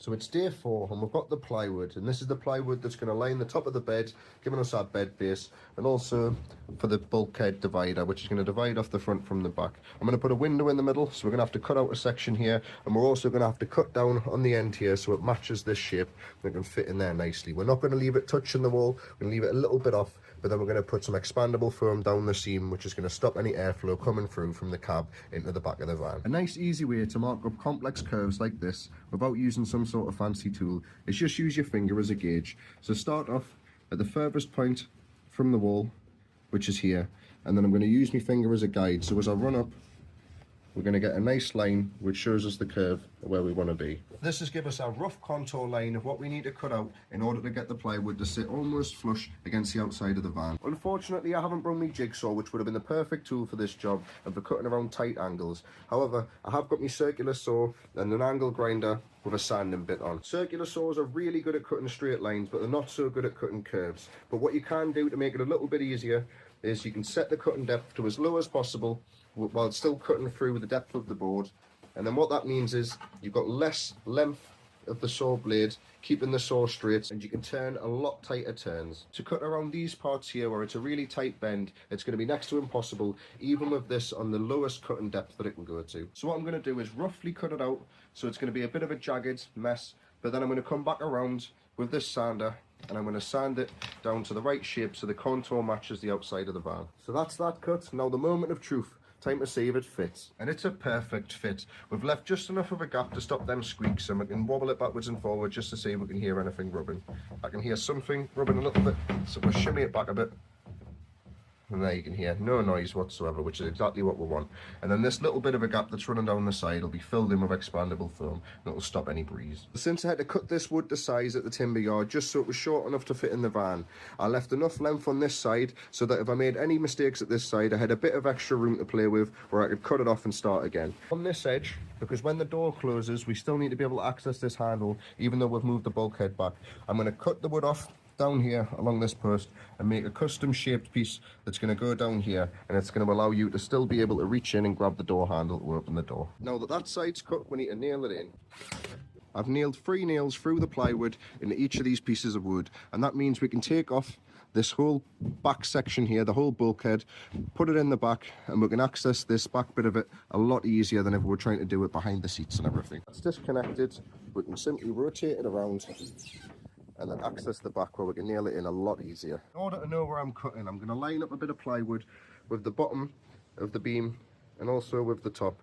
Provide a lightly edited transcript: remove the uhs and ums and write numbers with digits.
So it's day 4 and we've got the plywood, and this is the plywood that's going to line the top of the bed, giving us our bed base, and also for the bulkhead divider, which is going to divide off the front from the back. I'm going to put a window in the middle, so we're going to have to cut out a section here, and we're also going to have to cut down on the end here so it matches this shape and it can fit in there nicely. We're not going to leave it touching the wall, we're going to leave it a little bit off, but then we're going to put some expandable foam down the seam, which is going to stop any airflow coming through from the cab into the back of the van. A nice easy way to mark up complex curves like this without using some sort of fancy tool is just use your finger as a gauge. So start off at the furthest point from the wall, which is here, and then I'm going to use my finger as a guide. So as I run up, we're going to get a nice line which shows us the curve of where we want to be. This has given us our rough contour line of what we need to cut out in order to get the plywood to sit almost flush against the outside of the van. Unfortunately, I haven't brought my jigsaw, which would have been the perfect tool for this job and for cutting around tight angles. However, I have got my circular saw and an angle grinder with a sanding bit on. Circular saws are really good at cutting straight lines, but they're not so good at cutting curves. But what you can do to make it a little bit easier is you can set the cutting depth to as low as possible while still cutting through the depth of the board, and then what that means is you've got less length of the saw blade, keeping the saw straight, and you can turn a lot tighter turns. To cut around these parts here where it's a really tight bend, it's going to be next to impossible, even with this on the lowest cutting depth that it can go to. So what I'm going to do is roughly cut it out, so it's going to be a bit of a jagged mess, but then I'm going to come back around with this sander and I'm going to sand it down to the right shape so the contour matches the outside of the van. So that's that cut. Now the moment of truth. Time to see if it fits. And it's a perfect fit. We've left just enough of a gap to stop them squeaks, and we can wobble it backwards and forward just to see if we can hear anything rubbing. I can hear something rubbing a little bit, so we'll shimmy it back a bit. And there you can hear no noise whatsoever, which is exactly what we want. And then this little bit of a gap that's running down the side will be filled in with expandable foam, and it'll stop any breeze. Since I had to cut this wood to size at the timber yard just so it was short enough to fit in the van, I left enough length on this side so that if I made any mistakes at this side, I had a bit of extra room to play with where I could cut it off and start again. On this edge, because when the door closes, we still need to be able to access this handle, even though we've moved the bulkhead back. I'm going to cut the wood off down here along this post and make a custom shaped piece that's going to go down here, and it's going to allow you to still be able to reach in and grab the door handle to open the door. Now that side's cut, we need to nail it in. I've nailed 3 nails through the plywood into each of these pieces of wood, and that means we can take off this whole back section here, the whole bulkhead, put it in the back, and we can access this back bit of it a lot easier than if we were trying to do it behind the seats and everything. It's disconnected, we can simply rotate it around and then access the back where we can nail it in a lot easier. In order to know where I'm cutting, I'm going to line up a bit of plywood with the bottom of the beam and also with the top.